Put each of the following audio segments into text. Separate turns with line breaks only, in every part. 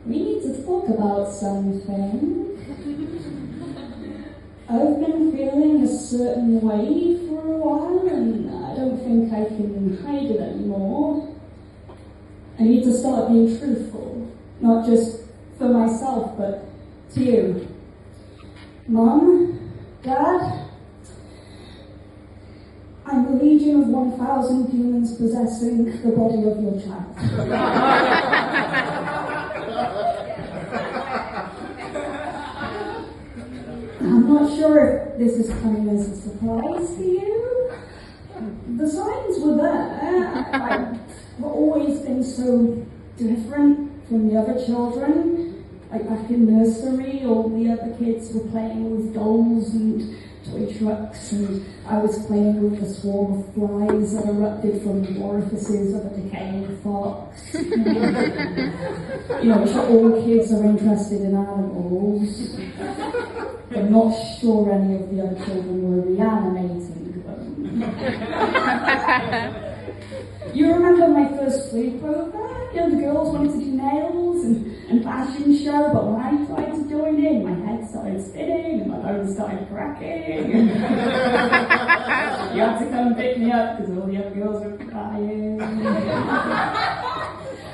We need to talk about something. I've been feeling a certain way for a while, and I don't think I can hide it anymore. I need to start being truthful, not just for myself, but to you. Mom, Dad, I'm a legion of 1,000 demons possessing the body of your child. I'm not sure if this is coming as a surprise to you. The signs were there. I've always been so different from the other children. Like back in nursery, all the other kids were playing with dolls and toy trucks, and I was playing with the swarm of flies that erupted from the orifices of a decaying fox. Sure, all kids are interested in animals. I'm not sure any of the other children were reanimating them. You remember my first sleepover? The girls wanted to do nails and fashion show, but when I tried to join in, my head started spinning and my bones started cracking. You had to come pick me up because all the other girls were crying.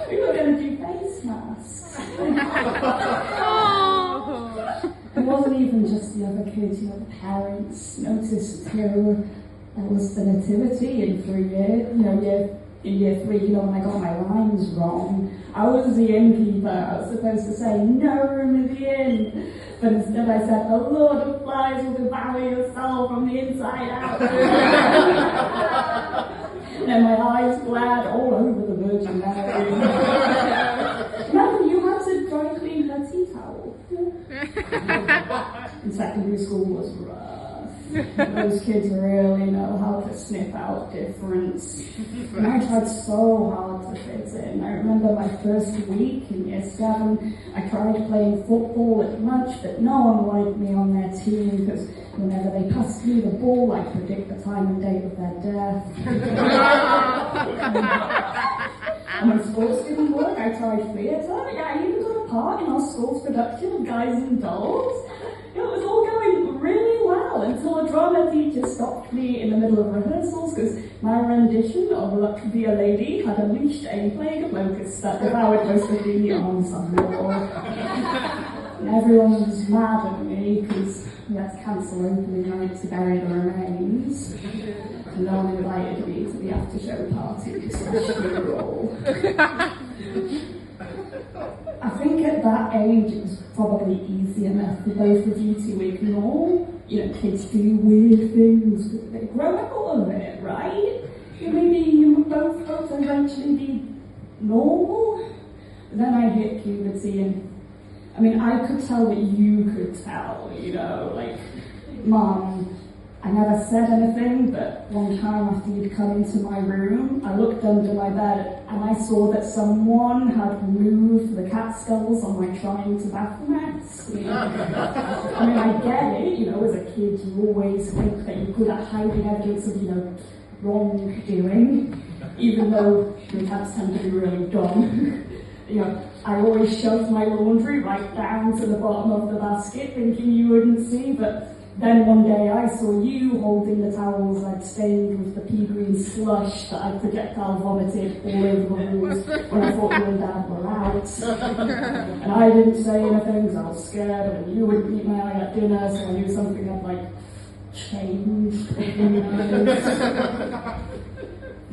We were going to do face masks. It wasn't even just the other kids, the parents noticed too. There was the nativity in 3 years, in year 3, when I got my lines wrong. I was the innkeeper. I was supposed to say, no room in the inn. But instead I said, the Lord of Flies will devour your soul from the inside out. And my eyes glared all over the Virgin Mary. Remember, you had to dry clean her tea towel. And secondary school was rough. Those kids really know how to sniff out difference. And I tried so hard to fit in. I remember my first week in year 7, I tried playing football at lunch, but no one wanted me on their team because whenever they passed me the ball, I'd predict the time and date of their death. And when sports didn't work, I tried theatre. I even got a part in our school's production of Guys and Dolls. It was all going really well until a drama teacher stopped me in the middle of rehearsals because my rendition of Luck to Be a Lady had unleashed a plague of locusts that devoured most of the ensemble. And everyone was mad at me because we had to cancel opening night to bury the remains. And no one invited me to the after-show party /funeral. I think at that age it was probably easy enough for both of you to ignore. Kids do weird things, but they grow out of it, right? Maybe you would both hope to eventually be normal. But then I hit puberty, and I could tell that you could tell, Mom, I never said anything, but one time after you'd come into my room, I looked under my bed and I saw that someone had removed the cat skulls on my trying to bathroomettes. I get it, as a kid you always think that you're good at hiding evidence of, wrongdoing, even though your cats tend to be really dumb. I always shoved my laundry right down to the bottom of the basket thinking you wouldn't see, but then one day I saw you holding the towels I'd stained with the pea green slush that I projectile vomited all over the walls when I thought you and Dad were out. And I didn't say anything because I was scared and you wouldn't meet my eye at dinner, so I knew something had changed.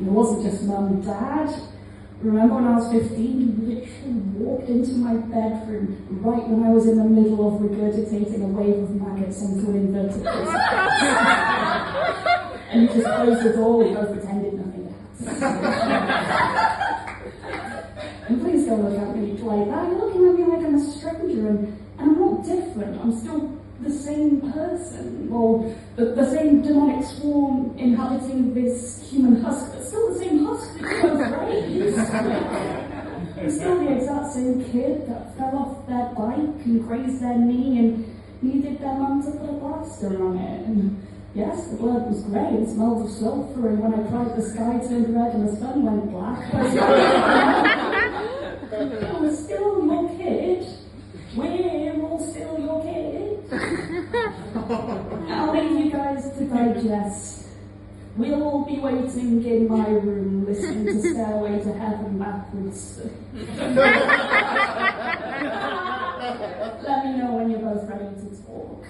It wasn't just Mum and Dad. Remember when I was 15, you literally walked into my bedroom right when I was in the middle of regurgitating a wave of maggots onto an inverted disc. And you just closed the door, we both pretended nothing happened. And please don't look at me like that. You're looking at me like I'm a stranger, and I'm not different. I'm still the same person, or the same demonic swarm inhabiting this human husk, but still the same husk that you both raised. I'm still the exact same kid that fell off their bike and grazed their knee and needed their mum to put a plaster on it. And yes, the blood was grey and smelled of sulphur, and when I cried the sky turned red and the sun went black. We're still your kid. We're all still your kids. I'll leave you guys to digest. We'll all be waiting in my room, listening to Stairway to Heaven backwards. Let me know when you're both ready to talk.